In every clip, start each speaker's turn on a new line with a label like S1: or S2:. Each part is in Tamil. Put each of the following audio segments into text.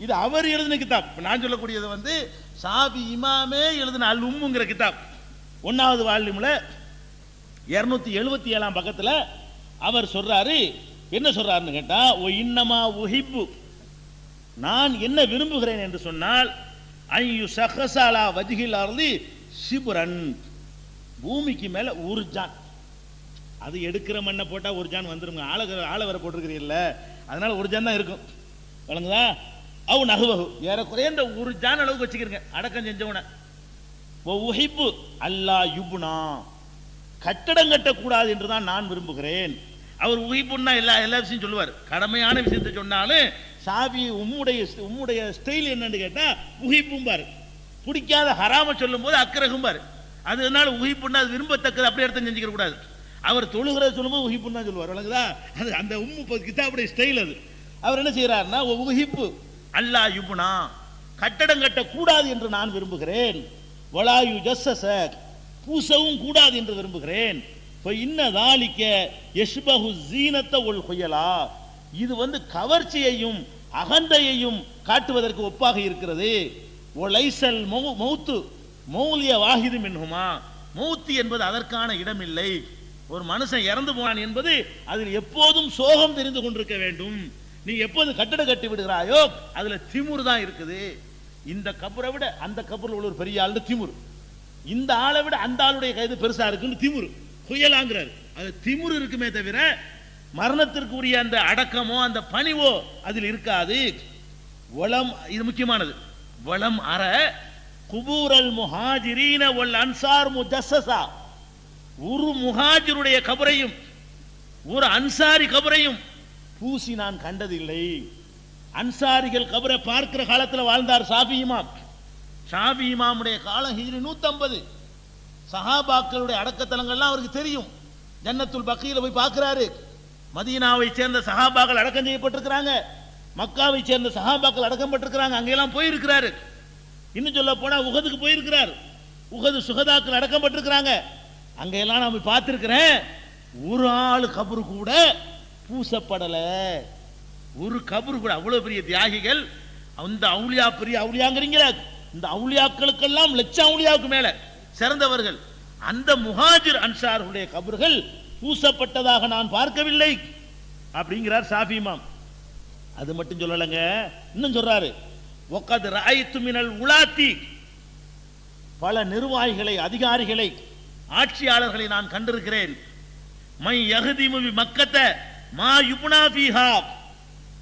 S1: இது அவர் எழுதின கிதாப். நான் சொல்லக்கூடியது வந்து ஷாஃபி இமாமே எழுதின அல் உம்முங்கிற கிதாப் 1வது வால்யூம்ல 277 பக்கத்துல அவர் சொல்றாரு. என்ன சொல்றாருன்னு கேட்டா, ஓ இன்னமா உஹிப்பு, நான் என்ன விரும்புகிறேன் என்று சொன்னால், ஐயு ஷஹஸாலா வஜ்ஹில் அர்தி ஷிப்ரன், பூமிக்கு மேல ஒரு ஜான், அது எடுக்கிற மண்ணை போட்டா ஒரு ஜான் வந்துருங்க, ஆளை வர போட்டிருக்கிறீல்ல, அதனால ஒரு ஜான் தான் இருக்கும், வழங்குதா? அவ் நகுவகு, ஏறக்குறைய இந்த ஒரு ஜான் அளவுக்கு வச்சுக்கிறங்க அடக்கம் செஞ்சவன. உஹிப்பு அல்லா யுப்னா, கட்டடம் கட்டக்கூடாது என்றுதான் நான் விரும்புகிறேன். அவர் உஹிப்புன்னா எல்லா விஷயம் சொல்லுவார், கடமையான விஷயத்தை சொன்னாலும் ஷாஃபி உம்முடைய ஸ்டைல் என்னன்னு கேட்டா உஹிப்பும் பாரு, பிடிக்காத ஹராம சொல்லும் போது அக்கரகும் பாரு. அதனால உஹிப்புன்னா அது விரும்பத்தக்கது அப்படி அர்த்தம் செஞ்சுக்க கூடாது. அவர் தொழுகிறத சொல்லும்போது உஹிப்புன்னு தான் சொல்லுவார், வழங்குதா? அது அந்த உம்மு கிதாபுடைய ஸ்டைல் அது. அவர் என்ன செய்யறாருன்னா, உஹிப்பு அல்லா யுப்னா, கட்டடம் கட்டக்கூடாது என்று நான் விரும்புகிறேன். வலாயு ஜஸ்ஸஸ, பூசவும் கூடாது என்று விரும்புகிறேன். இன்னதாலிக்க யஷ்பஹு ஸீனத்த வல் குயலா, இது வந்து கவர்ச்சியையும் அகந்தையையும் காட்டுவதற்கு ஒப்பாக இருக்கிறது. ஒலைசல் மௌத்து மௌலிய வாஹிது மின்ஹுமா, மௌத்து என்பது அதற்கான இடம் இல்லை. ஒரு மனுஷன் இறந்து போனான் என்பது அதில் எப்போதும் சோகம் தெரிந்து கொண்டிருக்க வேண்டும். நீ எப்போது கட்டடம் கட்டி விடுகிறாயோ அதுல திமுரு தான் இருக்குது. இந்த கபரை விட அந்த கபரில் உள்ள ஒரு பெரிய ஆளு திமுரு, இந்த ஆளை விட அந்த ஆளுடைய கைது பெருசா இருக்குன்னு திமுரு குயலாங்கிறார். அது திமுரு இருக்குமே தவிர மரணத்திற்கு உரிய அந்த அடக்கமோ அந்த பணிவோ அதில் இருக்காது. வலம், இது முக்கியமானது, வலம் அற குபூரல் முஹாஜிரீன வல் அன்சார் முஜஸ்ஸஸா, ஒரு முஹாஜிருடைய கபரையும் ஒரு அன்சாரி கபரையும் பூசி நான் கண்டதில்லை. அன்சாரிகள் கபரை பார்க்கிற காலத்தில் வாழ்ந்தார் ஷாஃபி இமாம். ஷாஃபி இமாமுடைய காலம் ஹிஜ்ரி 150. சஹாபாக்களுடைய அடக்கத்தலங்கள்லாம் அவருக்கு தெரியும். ஜன்னத்துல் பக்கீல போய் பார்க்கிறாரு. மதீனாவை சேர்ந்த சஹாபாக்கள் அடக்கம் செய்யப்பட்டிருக்கிறாங்க, மக்காவை சேர்ந்த சஹாபாக்கள் அடக்கம் பட்டிருக்கிறாங்க, அங்கெல்லாம் போயிருக்கிறாரு. இன்னும் சொல்ல போனா உஹதுக்கு போயிருக்கிறார், உஹது சுகதாக்கள் அடக்கம் பட்டிருக்கிறாங்க, அங்கெல்லாம் நான் போய் பார்த்திருக்கிறேன். ஒரு ஆள் கபரு கூட பூசப்படல, ஒரு கபரு கூட. அவ்வளவு பெரிய தியாகிகள், அந்த அவுலியா, பெரிய அவுலியாங்கிறீங்களா, இந்த அவுலியாக்களுக்கெல்லாம் லட்சம் அவுலியாவுக்கு மேல சிறந்தவர்கள், அந்த முஹாஜிர் அன்சாருடைய கபர்கள் பூசப்பட்டதாக நான் பார்க்கவில்லை அப்படிங்கிறார் ஷாஃபி இமாம். அது மட்டும் சொல்லலங்க, இன்னும் சொல்றாரு, வகத் ரஅய்து மினல் உலாத்தி, பல நிர்வாகிகளை, அதிகாரிகளை, ஆட்சியாளர்களை நான் கண்டிருக்கிறேன். மை யஹ்திமு பி மக்கத்த மா யுப்னா ஃபீஹா,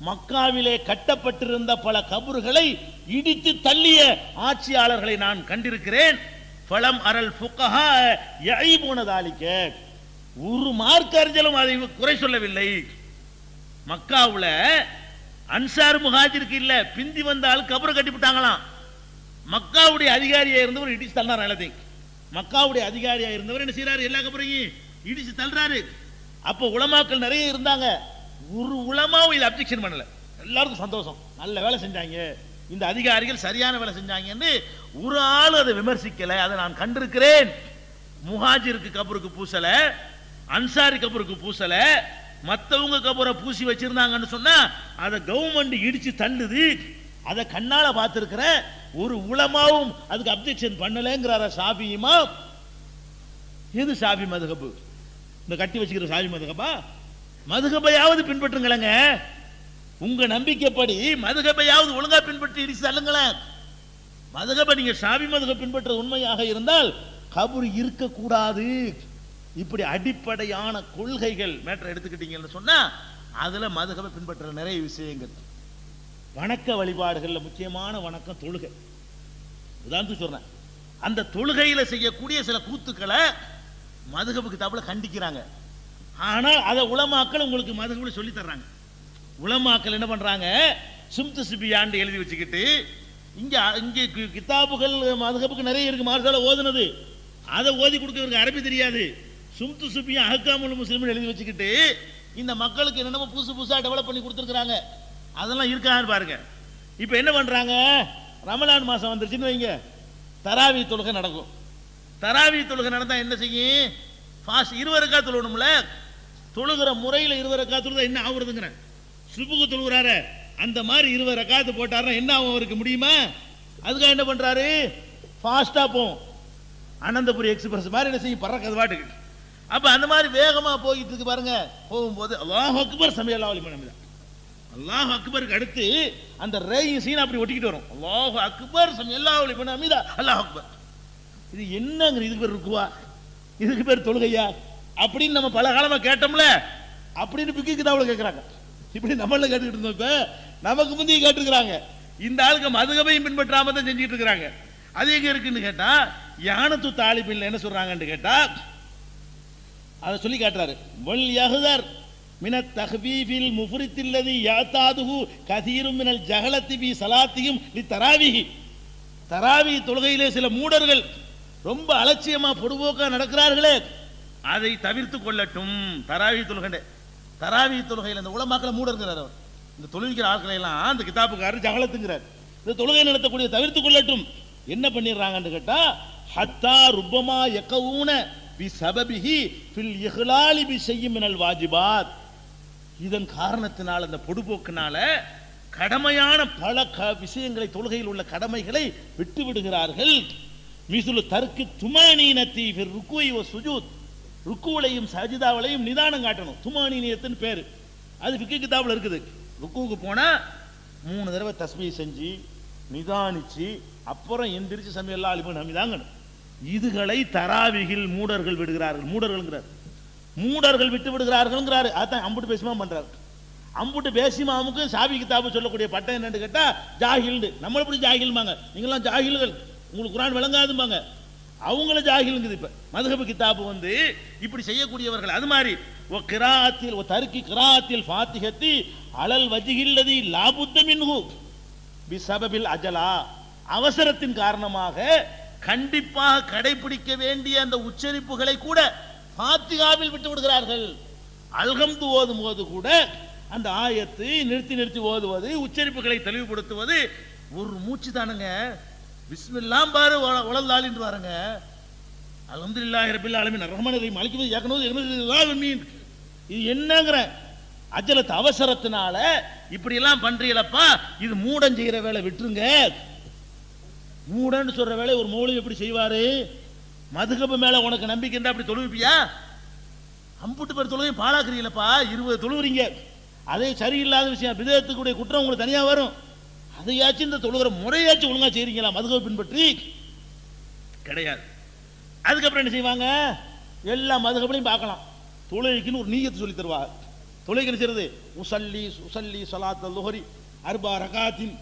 S1: மக்காவிலே கட்டப்பட்டிருந்த பல கபறுகளை இடித்து தள்ளிய ஆட்சியாளர்களை நான் கண்டிருக்கிறேன். ஃபலம் அரல் ஃபுகஹா யஈபுன தாலிக, ஒரு மார்க்க அறிஞரும் அதை குறை சொல்லவில்லை. மக்காவுல அன்சார் முஹாஜிருக்கு இல்ல, பிந்தி வந்த ஆள் கபரை கட்டிவிட்டாங்களாம். மக்காவுடைய அதிகாரியா இருந்தவர் இடிச்சு தள்ளார் எல்லாத்தையும். மக்காவுடைய அதிகாரியா இருந்தவர் என்ன செய்யறாரு, எல்லா கபரையும் இடிச்சு தள்ளுறாரு. அப்போ உலமாக்கள் நிறைய இருந்தாங்க, ஒரு உலமாவும் இது அப்ஜெக்ஷன் பண்ணல, எல்லாருக்கும் சந்தோஷம், நல்ல வேலை செஞ்சாங்க, இந்த அதிகாரிகள் சரியான வேலை செஞ்சாங்கன்னு ஒரு ஆள் அதை விமர்சிக்கல. அதை நான் கண்டிருக்கிறேன். முஹாஜிருக்கு கபருக்கு பூசல, அன்சாரி கபருக்கு பூசல, மற்றவங்க கபரை பூசி வச்சிருந்தாங்கன்னு சொன்னா அதை கவர்மெண்ட் இடிச்சு தள்ளுது, அதை கண்ணால பார்த்திருக்கிற ஒரு உலமாவும் அதுக்கு அப்ஜெக்ஷன் பண்ணலங்கிறார ஷாஃபி இமாம். எது ஷாஃபி மதுஹப்? இந்த கட்டி வச்சுக்கிற ஷாஃபி மதுஹபா? மதுஹபையாவது பின்பற்றுங்களேங்க, உங்க நம்பிக்கைப்படி மதுஹபையாவது ஒழுங்கா பின்பற்றி இடிச்சு தள்ளுங்களேன். மதுஹபை நீங்க ஷாஃபி மதுஹப் பின்பற்ற உண்மையாக இருந்தால் கபர் இருக்கக்கூடாது. இப்படி அடிப்படையான கொள்கைகள் மேட்டர் எடுத்துக்கிட்டீங்கன்னு சொன்னா அதுல மதுஹபை பின்பற்ற நிறைய விஷயங்கள். வணக்க வழிபாடுகள்ல முக்கியமான வணக்கம் தொழுகை. உதாரணத்துக்கு சொல்றேன், அந்த தொழுகையில செய்யக்கூடிய சில கூத்துக்களை மதுஹப் கிதாபுல கண்டிக்கிறாங்க. ஆனால் அதை உலமாக்கள் உங்களுக்கு மதுஹப்ல சொல்லி தர்றாங்க. உலமாக்கள் என்ன பண்றாங்க, சும்து சிபியாண்டு எழுதி வச்சுக்கிட்டு, இங்க கிதாபுகள் மதுஹப்புக்கு நிறைய இருக்கு, மார்சால ஓதுனது, அதை ஓதி கொடுக்க அரபி தெரியாது. சும்து சுபியா அஹ்காமுல் முஸ்லிம் எழுதி வச்சுக்கிட்டு இந்த மக்களுக்கு என்னென்ன புதுசா டெவலப் பண்ணி கொடுத்துருக்காங்க, அதெல்லாம் இருக்கான்னு பாருங்க. இப்ப என்ன பண்றாங்க, ரமலான் மாசம் வந்துருச்சுன்னு வைங்க, தராவி தொழுகை நடக்கும். தராவி தொழுகை நடந்தா என்ன செய்யும், ஃபாஸ்ட் 20 ரக்காத் தொழுகணும்ல, தொழுகிற முறையில் 20 ரக்காத் தொழுதா என்ன ஆகுறதுங்கிற, சுபுகு தொழுகிறாரு அந்த மாதிரி 20 ரக்காத்து போட்டாருன்னா என்ன ஆகும் அவருக்கு முடியுமா? அதுக்காக என்ன பண்றாரு? ஃபாஸ்டா போகும். அனந்தபுரி எக்ஸ்பிரஸ் மாதிரி என்ன செய்யும்? பறக்கிறது பாட்டுக்கு. அப்ப அந்த மாதிரி வேகமா போயிட்டு இருக்கு பாருங்க. போகும்போது அல்லாஹ் அக்பர் சமியல்லாஹு லிமன் ஹமிதா, அல்லாஹ் அக்பருக்கு அடுத்து அந்த ரேயும் சீன் அப்படி ஒட்டிக்கிட்டு வரும். அல்லாஹ் அக்பர் சமியல்லாஹு லிமன் ஹமிதா, அல்லாஹ் அக்பர். இது என்னங்க? இதுக்கு பேர் ருக்குவா? இதுக்கு பேர் தொழுகையா? அப்படின்னு நம்ம பல காலமா கேட்டோம்ல. அப்படின்னு பிக்கிக்கு தான் கேட்கிறாங்க. இப்படி நம்மள கேட்டுக்கிட்டு இருந்தோம். இப்ப நமக்கு முந்தைய கேட்டுக்கிறாங்க. இந்த ஆளுக்கு மதுகபையும் பின்பற்றாம தான் செஞ்சுட்டு இருக்கிறாங்க. அது எங்க இருக்குன்னு கேட்டா, யானத்து தாலிபில் என்ன சொல்றாங்கன்னு கேட்டா, அதை சொல்லி காட்டுறாரு. வல் யஹ்தர் மினத் தஹ்பீஃபில் முஃரித்தில்லதி யாதாதுஹு கதீரும் மினல் ஜஹலத்தி பி ஸலாத்திஹிம் லித்தராவீஹ். தராவி தொழுகையிலே சில மூடர்கள் ரொம்ப அலட்சியமா பொடுபோக்கா நடக்கிறார்களே, அதை தவிர்த்து கொள்ளட்டும். தராவி தொழுகையில் இந்த உலமாக்களை மூடர்கிறார் அவர். இந்த தொழுவிக்கிற ஆட்களை எல்லாம் அந்த கிதாபுக்காரர் ஜஹலத்துங்கிறார். இந்த தொழுகை நடத்தக்கூடிய தவிர்த்து கொள்ளட்டும். என்ன பண்ணிடுறாங்கன்னு கேட்டா, ஹத்தா ருப்பமா யகவுன பி சபபிஹி ஃபில் இஹ்லாலி பி ஷைஇன் மினல் வாஜிபாத். இதன் காரணத்தினால், அந்த பொடுபோக்கினால கடமையான பல விஷயங்களை, தொழுகையில் உள்ள கடமைகளை விட்டு விடுகிறார்கள். மிஸ்லு தர்க்கு துமானீனத்தி ஃபிர் ருக்குஇ வ சுஜூத். ருக்குவளையும் சஜிதாவளையும் நிதானம் காட்டணும். துமானீனியத்தின் பேரு அது ஃபிக்ஹ் கிதாபுல இருக்குது. ருக்குவுக்கு போனா 3 தடவை தஸ்பீஹ் செஞ்சு நிதானிச்சு அப்புறம் எந்திரிச்சு சமியல்லாஹு லிமன் ஹமிதாங்கணும். இதுகளை தராவிகில் மூடர்கள் விடுகிறார்கள். மூடர்கள் விட்டு விடுகிறார்கள். அதான் அம்புட்டு பேசிமா பண்றாரு. அம்புட்டு பேசிமாவுக்கு சாபி கிதாபு சொல்லக்கூடிய பட்டம் என்னன்னு கேட்டா ஜாஹில். நம்ம எப்படி ஜாஹில்மாங்க? நீங்களாம் ஜாஹில்கள், உங்களுக்கு குர்ஆன் விளங்காதும்பாங்க. அவங்கள ஜாஹிலுங்குது. இப்ப மதுஹப் கிதாபு இப்படி செய்யக்கூடியவர்கள். அது மாதிரி ஒ கிராஅத்தில் ஒ தர்கி கிராஅத்தில் ஃபாத்திஹத்தி அலல் வஜ்ஹில்லதி லா புத்த மின்ஹு பி சபபில் அஜலா. அவசரத்தின் காரணமாக கண்டிப்பாக கடைபிடிக்க வேண்டிய அந்த உச்சரிப்புகளை கூட ஃபாத்திஹாவில் விட்டு விடுகிறார்கள். அல்ஹம்து ஓதும் போது கூட அந்த ஆயத்தை நிறுத்தி ஓதுவது, உச்சரிப்புகளை தெளிவுபடுத்துவது ஒரு மூச்சு தானுங்க. பிஸ்மில்லாஹ் பாரு வலல்லாலின்னு வாருங்க. அல்ஹம்துலில்லாஹி ரப்பில் ஆலமீன் ரஹ்மானிர் ரஹீம் மாலிகி யௌமிddin. இது என்னங்கற அஜலத் அவசரத்தினால இப்படி எல்லாம் பண்றீங்களப்பா. இது மூடன் செய்யற வேலை விட்டுருங்க. மூடன்னு சொல்ற வேலை ஒரு மௌலவி எப்படி செய்வாரு? மதுகப மேல உனக்கு நம்பிக்கை இருந்தா அப்படி தொழுவிப்பியா? அம்புட்டு பேர் தொழுவையும் பாழாக்குறீங்களப்பா. 20 தொழுவுறீங்க. அதே சரியில்லாத விஷயம், பிதஅத்துக்குடைய குற்றம் உங்களுக்கு தனியா வரும். அதையாச்சும் இந்த தொழுகிற முறையாச்சும் ஒழுங்கா செய்றீங்களா? மதுகப பின்பற்றி கிடையாது. அதுக்கப்புறம் என்ன செய்வாங்க? எல்லா மதுகபலையும் பார்க்கலாம். தொழுகைக்குன்னு ஒரு நீயத்து சொல்லி தருவாங்க. தொழுகை என்ன செய்யறது? உசல்லி ஸலாத் லுஹரி 4 ரகாத்தின்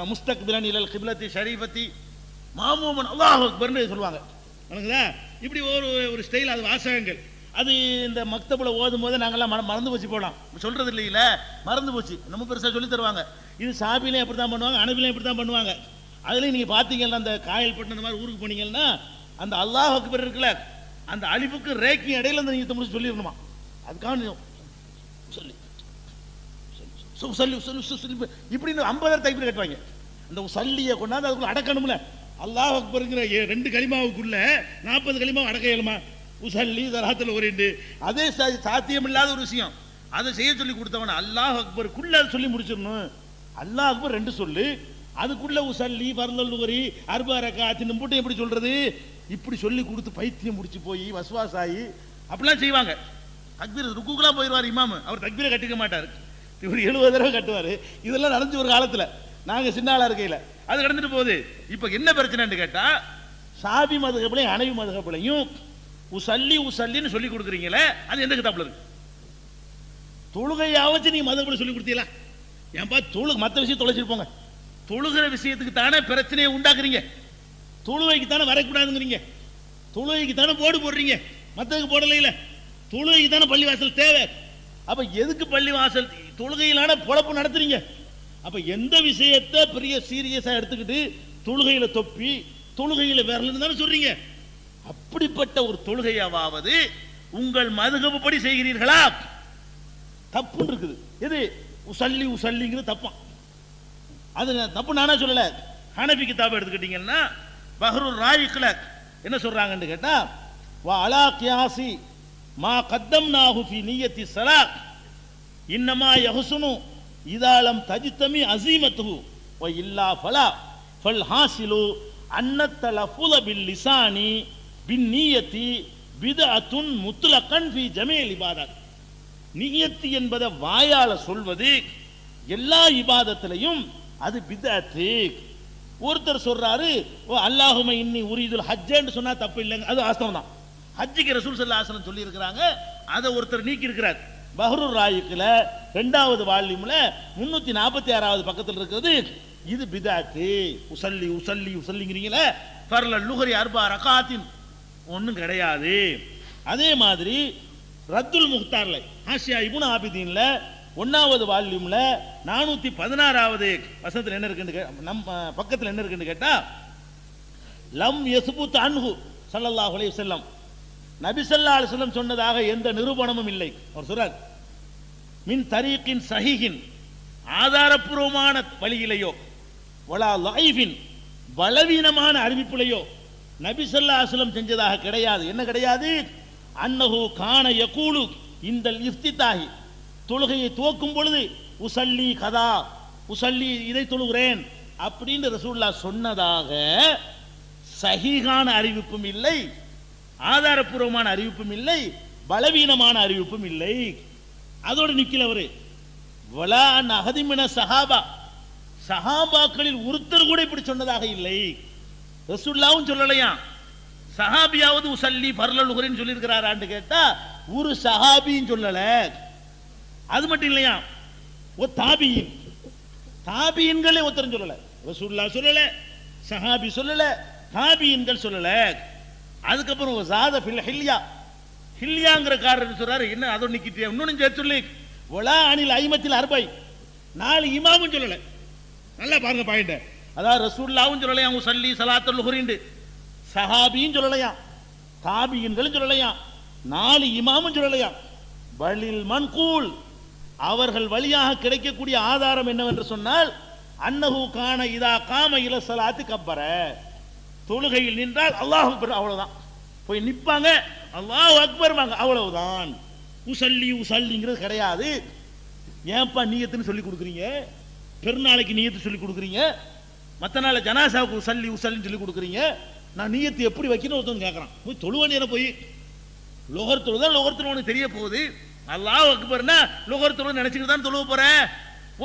S1: முஸ்தக்பிலன் இலல் கிப்லத்தி ஷரீஃபத்தி மாமூமன் அல்லாஹ் அக்பர்னு சொல்லுவாங்க. இப்படி ஒரு ஸ்டைல். அது வாசகங்கள். அது இந்த மக்தபுல ஓதும் போது நாங்கெல்லாம் மறந்து போச்சு போலாம். சொல்றது இல்லையில, மறந்து போச்சு. நம்ம பெருசா சொல்லி தருவாங்க. இது சாபிலையும் அப்படி தான் பண்ணுவாங்க, அனபிலையும் இப்படி தான் பண்ணுவாங்க. அதுலேயும் நீங்கள் பார்த்தீங்கன்னா அந்த காயல்பட்டு அந்த மாதிரி ஊருக்கு போனீங்கன்னா அந்த அல்லாஹ் அக்பர் இருக்குல்ல, அந்த அலிஃபுக்கு ரேக்கி இடையில அந்த நீங்க முடிச்சு சொல்லிடணுமா. அதுக்காக சொல்லி இப்படி 50 தக்பீர் கட்டுவாங்க. அந்த சல்லியை கொண்டாந்து அதுக்குள்ள அடக்கணும்ல. அல்லாஹ் அக்பருங்கிற 2 கலிமாவுக்குள்ள 40 கலிமாவை அடக்க இயலுமா? உசல்லி ஸலாத்துல ஒரு அதே சாத்தியம் இல்லாத ஒரு விஷயம். அதை செய்ய சொல்லி கொடுத்தவன அல்லாஹ் அக்பருக்குள்ள அதை சொல்லி முடிச்சிடணும். அல்லாஹ் அக்பர் 2 சொல்லு, அதுக்குள்ள உசல்லி ஃபர்லல் லுஹரி 4 ரகாத்தின் போட்டு எப்படி சொல்றது? இப்படி சொல்லி கொடுத்து பைத்தியம் முடிச்சு போய் வஸ்வாசாயி அப்படிலாம் செய்வாங்க. தக்பீர் ருக்குக்குலாம் போயிடுவார் இமாம். அவர் தக்பீரை கட்டிக்க மாட்டார். இவர் 70 தடவை கட்டுவார். இதெல்லாம் நடந்து ஒரு காலத்துல நாங்க சின்ன ஆளா இருக்கையில. அது கடந்துட்டு போகுது. இப்ப என்ன பிரச்சனைன்னு கேட்டா, சாபி மதுஹப்லையும் ஹனஃபி மதுஹப்லையும் உசல்லின்னு சொல்லி கொடுக்குறீங்களே, அது எந்த கிதாப்ல இருக்கு? தொழுகையாவச்சு நீங்க மதுஹப்ல சொல்லி கொடுத்தீங்களா? ஏன்பா மற்ற விஷயம் தொலைச்சிருப்போங்க. தொழுகிற விஷயத்துக்கு தானே பிரச்சனையை உண்டாக்குறீங்க. தொழுகைக்கு தானே வரக்கூடாதுங்கிறீங்க. தொழுகைக்கு தானே போர்டு போடுறீங்க, மற்றதுக்கு போடல. இல்ல, தொழுகைக்கு தானே பள்ளிவாசல் தேவை. அப்ப எதுக்கு பள்ளிவாசல்? தொழுகையிலான பொழப்பு நடத்துறீங்க. அப்ப எந்த விஷயத்தை பெரிய சீரியஸா எடுத்துக்கிட்டு தொழுகையில தொப்பி தொழுகையில வரலன்னு தானே சொல்றீங்க. அப்படிப்பட்ட ஒரு தொழுகையாவது உங்கள் மதுஹப் படி செய்கிறீர்களா? தப்புன்னு இருக்குது. எது? உசல்லிங்கிறது தப்பா. அது தப்பு நானா சொல்லல. ஹனஃபி கிதாப் எடுத்துக்கிட்டீங்கன்னா பஹ்ருர் ராயிக்ல என்ன சொல்றாங்கன்னு கேட்டா, வா அலா கியாசி மா கத்தம்னாஹு ஃபீ நிய்யத்தி ஸலாத் இன்னமா யஹ்சுனு இதாலம் தஜ்தமி அஸீமத்துஹு வ இல்லா ஃபலா ஃபல் ஹாசிலு அன்னத் தலஃபுஸ பில் லிசானி பின் நிய்யத்தி பித்அத்துன் முத்லகன் ஃபீ ஜமீல் இபாதத். நிய்யத் என்பதை வாயால சொல்வது எல்லா இபாதத்திலையும் அது பித்அத்து. ஒருத்தர் சொல்றாரு அல்லாஹும்ம இன்னி உரீதுல் ஹஜ்ஜன்னு சொன்னா தப்பு இல்லைங்க, அது வாஸ்தவம் தான். ஹஜ்ஜுக்கு ரசூல் ஸல்லல்லாஹு அலைஹி வஸல்லம் சொல்லி இருக்கிறாங்க, அதை ஒருத்தர் நீக்கி இருக்கிறார். பஹ்ருர் ராயிக்ல 2வது வால்யூம்ல 346வது பக்கத்தில் இருக்குது. இது பித்அத்து. உஸல்லி உஸல்லி உஸல்லிங்கறீங்களே, ஃபர்லல் லுஹரி 4 ரகாத்தின் ஒன்றும் கிடையாது. அதே மாதிரி ரத்துல் முக்தார்ல ஹாஷியா இப்னு ஆபிதீன்ல 1வது வால்யூம்ல 416வது வசனத்தில் என்ன இருக்குன்னு நம்ம பக்கத்தில் என்ன இருக்குன்னு கேட்டா, லம் யஸ்புத் அன்ஹு ஸல்லல்லாஹு அலைஹி வஸல்லம், நபி ஸல்லல்லாஹு அலைஹி வஸல்லம் சொன்னதாக எந்த நிரூபணமும் இல்லை. அவர் சொல்றார், மின் தரீக்கின் சஹீஹின், ஆதாரப்பூர்வமான வழியிலேயோ, வலா லைஃபின், பலவீனமான அறிவிப்புலையோ நபி ஸல்லல்லாஹு அலைஹி வஸல்லம் செஞ்சதாக கிடையாது. என்ன கிடையாது? அன்னஹு கான யகூலு இந்தல் இஃப்திதாஹி, தொழுகையை துவக்கும் பொழுது உஸல்லி கதா, உஸல்லி இதை தொழுகிறேன் அப்படின்னு ரசூலுல்லாஹ் சொன்னதாக சஹீஹான அறிவிப்பும் இல்லை, ஆதாரப்பூர்வமான அறிவிப்பும் இல்லை, பலவீனமான அறிவிப்பும் இல்லை. அதோடு நிக்கல அவரு. வலா அன் அஹதிமின சஹாபா, சஹாபாக்களில் ஒருத்தர் கூட இப்படி சொன்னதாக இல்லை. ரசூலுல்லாஹ்வும் சொல்லலையா, சஹாபியாவது உஸல்லி ஃபர்லல் லுஹரின்னு சொல்லி இருக்கிறாரான்னு கேட்டா ஒரு சஹாபியும் சொல்லல. அது மட்டும் இல்லையா, ஓ தாபியின், தாபியின்களே ஒருத்தரும் சொல்லல. ரசூலுல்லாஹ் சொல்லல, சஹாபி சொல்லல, தாபியின்கள் சொல்லல. அதுக்கப்புறம் ஜாத ஃபில் ஹில்யா, ஹில்யாங்கிற காரர் சொல்றாரு, என்ன அதோ நிக்கிட்டே இன்னொன்னு சேர்த்து சொல்லி வலா அனில் ஐமத்தில் அர்பை, 4 இமாமும் சொல்லல. நல்லா பாருங்க பாயிண்ட். அதாவது ரசூலுல்லாஹ்வும் சொல்லலையா உஸல்லி ஸலாத்துல் லுஹரின்னு, சஹாபியும் சொல்லலையா, தாபியின்களும் சொல்லலையா, 4 இமாமும் சொல்லலையா. பலில் மன்கூல், அவர்கள் வழியாக கிடைக்கக்கூடிய ஆதாரம் என்னவென்று சொன்னால், அன்னஹு கான இதா காம இல ஸலாத்தி கப்பர, தொழுகையில் நின்றால் அல்லாஹ் அக்பர், அவ்வளவுதான். போய் நிப்பாங்க, அல்லாஹ் அக்பர் வாங்க, அவ்வளவுதான். உஸல்லி உஸல்லிங்கிறது கிடையாது. ஏன்பா நீயத்துன்னு சொல்லி கொடுக்குறீங்க? பெருநாளைக்கு நீயத்து சொல்லி கொடுக்குறீங்க, மற்ற நாள் ஜனாசாவுக்கு உஸல்லி உஸல்லின்னு சொல்லி கொடுக்குறீங்க. நான் நீயத்து எப்படி வைக்கணும் ஒருத்தவங்க கேட்கறான். போய் தொழுவ நேரம் போய் லோகர் தொழுதான், லோகர் தொழுவனுக்கு தெரிய போகுது. அல்லாஹ் அக்பர்னா லோகர் தொழுவ நினைச்சுட்டு தான் தொழுவ போற.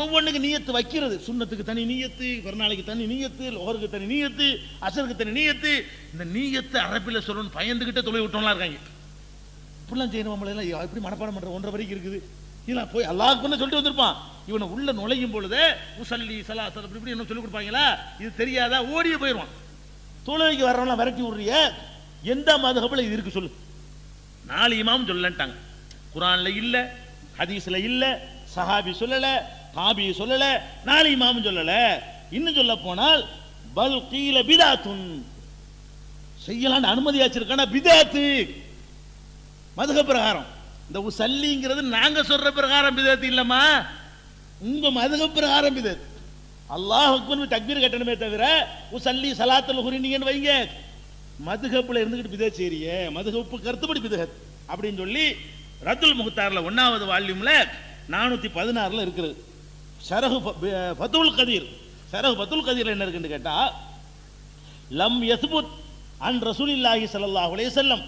S1: ஒவ்வொன்றுக்கு நீயத்து வைக்கிறது, சுன்னத்துக்கு தனி நீயத்து, பெருநாளைக்கு தனி நீயத்து, லோகருக்கு தனி நீயத்து, அசருக்கு தனி நீயத்து. இந்த நீயத்தை அரபில சொல்லணும் பயந்துகிட்ட தொலை விட்டோம்லாம் இருக்காங்க. இப்படிலாம் செய்யணும், நம்மளெல்லாம் எப்படி மனப்பாடம் பண்ற 1.5 வரைக்கும் இருக்குது. இதெல்லாம் போய் அல்லாஹ் அக்பர்னு சொல்லிட்டு வந்திருப்பான். இவனை உள்ள நுழையும் பொழுது உஸல்லி ஸலாத் இப்படி என்ன சொல்லி கொடுப்பாங்களா, இது தெரியாதா ஓடியே போயிடுவான். தொழுகைக்கு வர்றவங்களாம் விரட்டி விடுறிய, எந்த மதுஹப்ல இது இருக்கு சொல்லு? 4 இமாம் சொல்லலன்ட்டாங்க. குர்ஆன்ல இல்ல, ஹதீஸ்ல இல்ல, சஹாபி சொல்லல, தாபி சொல்லல, 4 இமாமும் சொல்லல. இன்னும் சொல்ல போனால் பல் கீல பிதாத்துன், செய்யலான்னு அனுமதியாச்சிருக்கான பிதாத்து மதுஹப் பிரகாரம். இந்த உஸல்லிங்கிறது நாங்க சொல்ற பிரகாரம் பிதாத்து இல்லம்மா, உங்க மதுஹப் பிரகாரம் பிதாத்து. அல்லாஹ் அக்பர் தக்பீர் கட்டணுமே தவிர உஸல்லி ஸலாத்துல் லுஹரின்னு வைங்க, மதுஹப்ல இருந்துகிட்டு பிதஅத் செய்றீங்க, மதுஹப் கருத்துப்படி பிதஅத் அப்படின்னு சொல்லி ரத்துல் முக்தார்ல 1வது வால்யூம்ல 416ல இருக்குது. ஷரஹ் ஃபதுல் கதீர், ஷரஹ் ஃபதுல் கதீர்ல என்ன இருக்குன்னு கேட்டா, லம் யஸ்புத் அன் ரசூலில்லாஹி ஸல்லல்லாஹு அலைஹி வஸல்லம்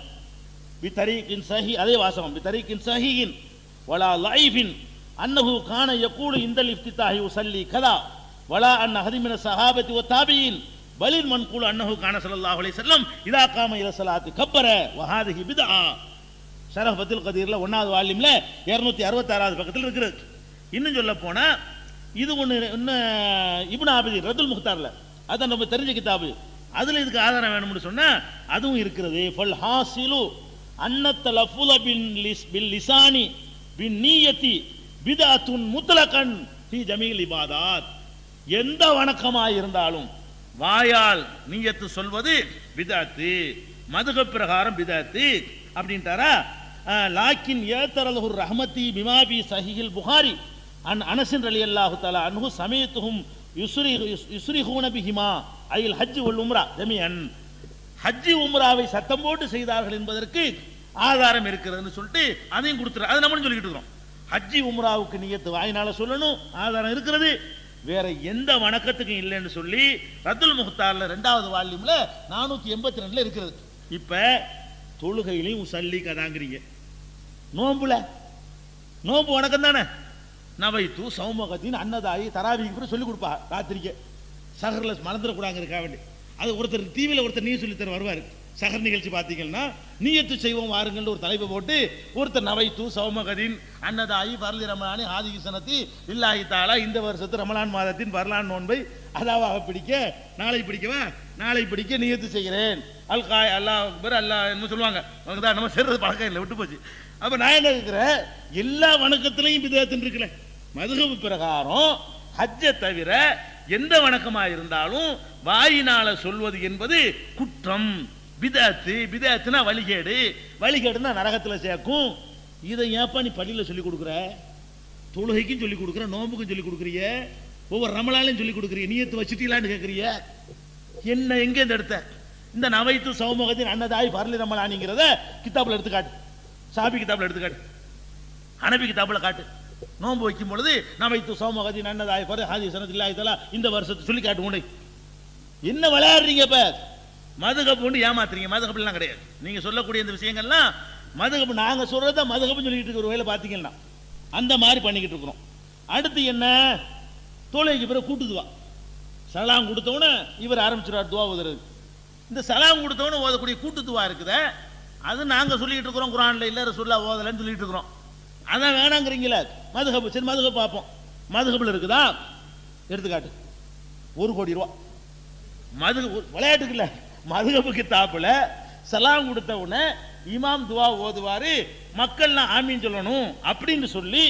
S1: பிதரீகின் சஹீஹ், அதே வாசகம், பிதரீகின் சஹீஹின் வலா லைஃபின் அன்னஹு கான யகூலு இந்தல் இஃப்திதாஹி உஸல்லி கதா வலா அன் அஹதி மின ஸஹாபத்தி வ தாபியின் பலில் மன்கூல் அன்னஹு கான ஸல்லல்லாஹு அலைஹி வஸல்லம் இதா காம இல ஸலாத்தி கப்பர வ ஹாதிஹி பித்ஆ. ஷரஹ் ஃபதுல் கதீர்ல 1வது வால்யூம்ல 266வது பக்கத்தில் இருக்குது. இன்னும் சொல்ல போனா இது ஒன்று இன்னும் இப்னு ஆபிதீன் ரத்துல் முக்தார்ல, அதான் நம்ம தெரிஞ்ச கிதாபு, அதுல இதுக்கு ஆதாரம் வேணும்னு சொன்னா அதுவும் இருக்கிறது. ஃபல் ஹாசிலு அன்னத் தலஃபுஸ பில் லிசானி பின் நிய்யத்தி பித்அத்துன் முத்லகன் ஃபீ ஜமீல் இபாதாத். எந்த வணக்கமாய் இருந்தாலும் வாயால் நிய்யத்து சொல்வது பித்அத்து, மதுஹப் பிரகாரம் பித்அத்து அப்படின்ட்டாரா. லாக்கின் யதரலஹு ரஹ்மதி பிமா ஃபீ ஸஹீஹில் புகாரி அன் அனஸ் ரலியல்லாஹு தஆலா அன்ஹு சமீதுஹும் யுஸ்ரிஹூன பிஹிமா ஐல் ஹஜ் வல் உம்ரா ஜமீஅன். ஹஜ் உம்ராவை சத்தம் போட்டு செய்தார்கள் என்பதற்கு ஆதாரம் இருக்கிறதுன்னு சொல்லிட்டு அதையும் கொடுத்துரு. அதை நம்மளும் சொல்லிக்கிட்டு இருக்கோம். ஹஜ்ஜி உம்ராவுக்கு நியத்து வாயினால சொல்லணும், ஆதாரம் இருக்கிறது. வேற எந்த வணக்கத்துக்கும் இல்லைன்னு சொல்லி ரத்துல் முஹ்தார்ல 2வது வால்யூம்ல 482ல இருக்கிறது. இப்ப தொழுகையிலையும் சல்லி கதாங்கிறீங்க, நோம்பு வணக்கம் தானே. நவைத்து சௌமகத்தின் அன்னதாயி தராவிக்கு சொல்லி கொடுப்பா ராத்திரிக்கு சஹர்ல மறந்துடக்கூடாங்க வேண்டி. அது ஒருத்தர் டிவியில் ஒருத்தர் நீ சொல்லித்தர வருவார். சஹர் நிகழ்ச்சி பார்த்தீங்கன்னா நீயத்து செய்வோம் வாருங்கள் ஒரு தலைப்பை போட்டு ஒருத்தர் நவைத்து சௌமகதின் அன்னதாயி பரலி ரமலானி ஆதி சனத்தி இல்லாஹி தாலா இந்த வருஷத்து ரமலான் மாதத்தின் வரலான் நோன்பை அதாவாக பிடிக்க நாளை பிடிக்க நியத்து செய்கிறேன். அல்காய் அல்லாஹ் அக்பர் அல்லாஹ் என்ன சொல்லுவாங்க, நம்ம செய்றது பழக்கம் இல்லை, விட்டு போச்சு. அப்ப நான் என்ன இருக்கிறேன், எல்லா வணக்கத்திலையும் பிதஅத்துன்னு இருக்குல்ல. மதுஹப் பிரகாரம் ஹஜ்ஜை தவிர எந்த வணக்கமா இருந்தாலும் வாயினால சொல்வது என்பது குற்றம், பிதஅத்துனா வழிகேடுனா நரகத்துல சேர்க்கும். இதை ஏப்பா நீ பள்ளியில சொல்லி கொடுக்குற, தொழுகைக்கும் சொல்லி கொடுக்குற, நோம்புக்கும் சொல்லி கொடுக்குறிய, ஒவ்வொரு ரமலாலையும் சொல்லி கொடுக்குறிய, நீயத்து வச்சுட்டீங்களான்னு கேட்குறிய. என்ன எங்க இந்த எடுத்த இந்த நவைத்து சௌமுகத்தின் அன்னதாய் பரலி ரமலானிங்கிறத கிதாபில் எடுத்துக்காட்டு, சாபி கிதாபில் எடுத்துக்காட்டு, ஹனபி கிதாபில் காட்டு. நோன்பு வைக்கும் பொழுது நவைத்து சௌமுகத்தின் அன்னதாய் பரலி ஆதி சனத்தி இல்லாஹி தஆலா இந்த வருஷத்தை சொல்லி காட்டு. உண்டை என்ன விளையாடுறீங்க? இப்ப மதுஹப் கொண்டு ஏமாத்துறீங்க. மதுஹப்லாம் கிடையாது. நீங்க சொல்லக்கூடிய இந்த விஷயங்கள்லாம் மதுஹப், நாங்க சொல்றத மதுஹப்னு சொல்லிட்டு இருக்கிற வேலை பார்த்தீங்கன்னா அந்த மாதிரி பண்ணிக்கிட்டு இருக்கிறோம். அடுத்து என்ன, தொழுகைக்கு பிறகு கூட்டுதுவா சலாம் கொடுத்தவன இவர் ஆரம்பிச்சிருவார் துவா ஓதுறது. இந்த சலாம் கொடுத்தவன ஓதக்கூடிய கூட்டுதுவா இருக்குத, அது நாங்க சொல்லிட்டு இருக்கிறோம். குர்ஆன்ல இல்ல ரசூலுல்லாஹ் ஓதலன்னு சொல்லிட்டு இருக்கிறோம். அதான் வேணாங்கிறீங்களா? மதுஹப் சரி, மதுஹப் பார்ப்போம். மதுஹப்ல இருக்குதா எடுத்துக்காட்டு. 1 கோடி ரூபா விளையாட்டுக்கு இல்ல, மதுஹப் கிதாபுல சலாம் கொடுத்த உடனே இமாம் துவா ஓதுவாரு, மக்கள்லாம் ஆமீன் சொல்லணும் அப்படின்னு சொல்லி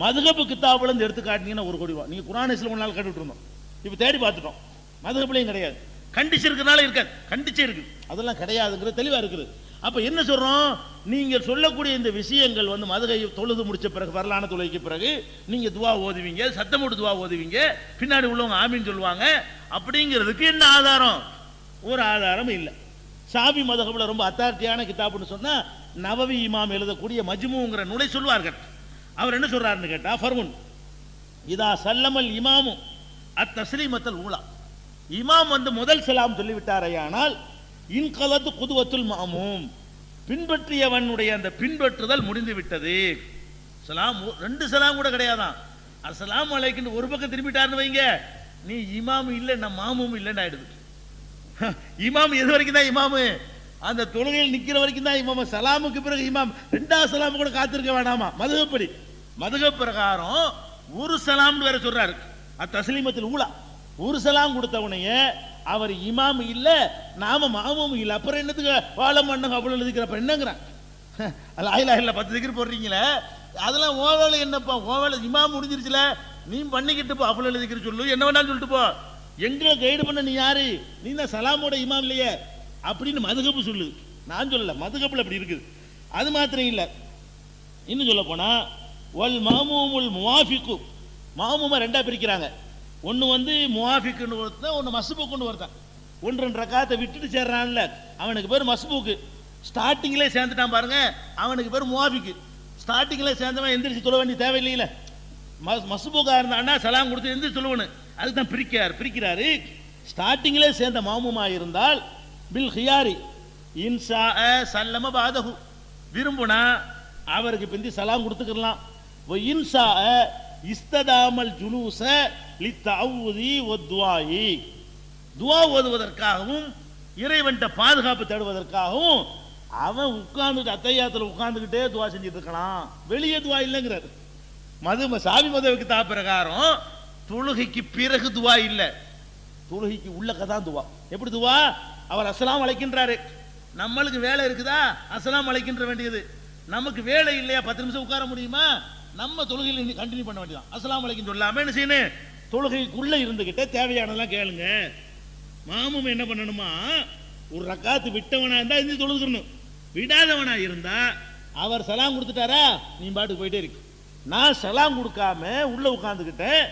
S1: மதுஹப் கிதாபுல இருந்து எடுத்து காட்டினீங்கன்னா 1 கோடி ரூபா. நீங்க குர்ஆனிஸ்ல ஒரு நாள் கேட்டுட்டு இருந்தோம், இப்ப தேடி பார்த்துட்டோம். மதுஹப்லயும் கிடையாது. கண்டிச்சு இருக்கிறனால இருக்காது, கண்டிச்சே இருக்கு, அதெல்லாம் கிடையாதுங்கிறது தெளிவா இருக்குது. அப்ப என்ன சொல்றோம், நீங்க சொல்லக்கூடிய இந்த விஷயங்கள் வந்து மதுகை தொழுது முடிச்ச பிறகு வரலான தொழுகைக்கு பிறகு நீங்க துவா ஓதுவீங்க, சத்தமோடு துவா ஓதுவீங்க, பின்னாடி உள்ளவங்க ஆமீன் சொல்லுவாங்க, அப்படிங்கிறதுக்கு என்ன ஆதாரம்? ஒரு ஆதாரம் இல்லை. ஷாஃபி மதுஹப்ல ரொம்ப அத்தாரிட்டியான கிதாப்னு சொன்னா நவவி இமாம் எழுதக்கூடிய மஜ்மூங்கிற நூலை சொல்வார்கள். அவர் என்ன சொல்றாருன்னு கேட்டா, ஃபர்முன் இதா சல்லமல் இமாமு அத்தஸ்லீமத்தல் ஊலா, இமாம் வந்து முதல் சலாம் சொல்லிவிட்டாரையானால் இன்கலத்து குதுவத்துல் மாமூம், பின்பற்றியவனுடைய அந்த பின்பற்றுதல் முடிந்து விட்டது. சலாம் 2 சலாம் கூட கிடையாதான். அஸ்ஸலாமு அலைக்கும் ஒரு பக்கம் திரும்பிட்டாருன்னு வைங்க, நீ இமாம் இல்லை நான் மாமும் இல்லைன்னு ஆயிடுது. இமாம் எது வரைக்கும் தான் இமாமு? அந்த தொழுகையில் நிக்கிற வரைக்கும் தான் இமாம். சலாமுக்கு பிறகு இமாம் 2வது சலாம் கூட காத்திருக்க வேணாமா? மதுஹப்படி, மதுஹப் பிரகாரம் 1 சலாம்னு வேற சொல்றாரு. அத்தஸ்லீமத்துல் ஊலா, 1 சலாம் கொடுத்தவனையே அவர் இமாம் இல்ல நாம மாமும் இல்ல, அப்புறம் என்னத்துக்கு வாழ மண்ணுங்க அவ்வளவு எழுதிக்கிறப்ப என்னங்கிறான்? அல்ல ஆயிலா இல்ல 10 திக்ர் போடுறீங்களே, அதெல்லாம் ஓவேளை என்னப்பா, ஓவேளை இமாம் முடிஞ்சிருச்சுல, நீ பண்ணிக்கிட்டு போ, அவ்வளவு எழுதிக்கிற சொல்லு, என்ன வேணாலும் சொல்லிட்டு போ, எங்களை கைடு பண்ண நீ யாரு? நீ தான் சலாமோட இமாம் இல்லையே அப்படின்னு மதுஹப் சொல்லுது. நான் சொல்லல, மதுஹப்ல அப்படி இருக்குது. அது மாத்திரம் இல்ல, இன்னும் சொல்ல போனா வல் மாமூமுல் முவாஃபிகு, மாமூமா 2ஆ பிரிக்கிறாங்க. ஒன்னு வந்து முவாஃபிக்குன்னு ஒருத்தன், ஒன்னு மஸ்பூக்குன்னு ஒருத்தன். 1-2 ரக்காத்தை விட்டுட்டு சேர்றான்ல அவனுக்கு பேர் மஸ்பூக்கு. ஸ்டார்டிங்லேயே சேர்ந்துட்டான் பாருங்க, அவனுக்கு பேர் முவாஃபிக்கு. ஸ்டார்டிங்லேயே சேர்ந்தவன் எந்திரிச்சு சொல்ல வேண்டிய தேவையில்லையில. மஸ்பூக்கா இருந்தான்னா சலாம் கொடுத்து எந்திரிச்சு சொல்லணும், அதுக்கு தான் பிரிக்கிறாரு. ஸ்டார்டிங்லேயே சேர்ந்த மாமூமா இருந்தால் பில் ஹியாரி இன்சா சல்லம பாதஹு, விரும்புனா அவருக்கு பிந்தி சலாம் கொடுத்துக்கலாம். இன்சா இஸ்ததாமல் ஜுலூஸ லித்தஅவுதி வதுஆஇ, துஆ ஓதுவதற்காகவும் இறைவன்ட்ட பாதுகாப்பு தேடுவதற்காகவும் அவன் உட்கார்ந்துட்டு அத்தையாத்துல உட்கார்ந்துகிட்டே துஆ செஞ்சுட்டு இருக்கலாம், வெளியே துஆ இல்லைங்கிறார். சாவி மதுஹப் தா பிரகாரம் தொழுகைக்கு பிறகு துஆ இல்ல, தொழுகைக்கு உள்ளக்கதான் துஆ. எப்படி துஆ? அவர் அஸ்ஸலாமு அலைக்கின்றாரு, நம்மளுக்கு வேலை இருக்குதா அஸ்ஸலாமு அலைக்கின்ற வேண்டியது, நமக்கு வேலை இல்லையா 10 நிமிஷம் உட்கார முடியுமா, நம்ம தொழுகையில் கண்டினியூ பண்ண வேண்டியதான். அஸ்ஸலாமு அலைக்கும் சொல்லாம என்ன செய்யணும், தொழுகைக்குள்ள இருந்துகிட்டே தேவையானதெல்லாம் கேளுங்க. மாமும் என்ன பண்ணணுமா, ஒரு ரக்காத்து விட்டவனா இருந்தா இந்த தொழுதுக்கணும், விடாதவனா இருந்தா அவர் சலாம் கொடுத்துட்டாரா நீ பாட்டுக்கு போயிட்டே இருக்கு. நான் சலாம் கொடுக்காம உள்ள உட்கார்ந்துகிட்டேன்,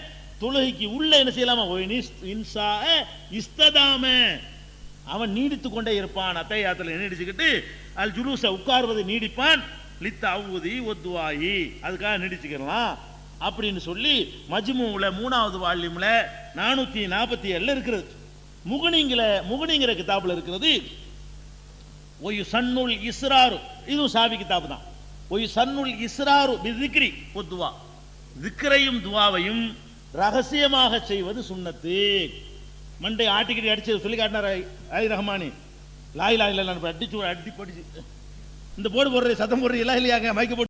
S1: தொழுகைக்கு உள்ள என்ன செய்யலாமா, இன்சா இஸ்ததாம, அவன் நீடித்து கொண்டே இருப்பான். அத்தையாத்துல நீடிச்சுக்கிட்டு அல் ஜுலூஸ உட்கார்வது நீடிப்பான். லித்தவுதி ஒத்துவாயி, அதுக்காக நீடிச்சுக்கலாம் அப்படின்னு சொல்லி மஜ்மூல 3வது வால்யூம்ல 447 இருக்கிறது. முகனிங்கிற கிதாபுல இருக்கிறது. ஒயு சன்னுல் இஸ்ராரு, இதுவும் ஷாஃபி கிதாபு தான். ஒயு சன்னுல் இஸ்ராரு பிஸ்க்ரி ஒத்துவா, திக்ரையும் துவாவையும் ரகசியமாக செய்வது சுன்னத்து. மண்டை ஆட்டிக்கிட்டு அடிச்சு சொல்லி காட்டினார் ஐ ரஹ்மானி. லாயிலா இல்ல அடிச்சு படிச்சு இந்த போர்டு போடுற சத்தம் போடுற இல்லையாங்க மைக்க போட்டு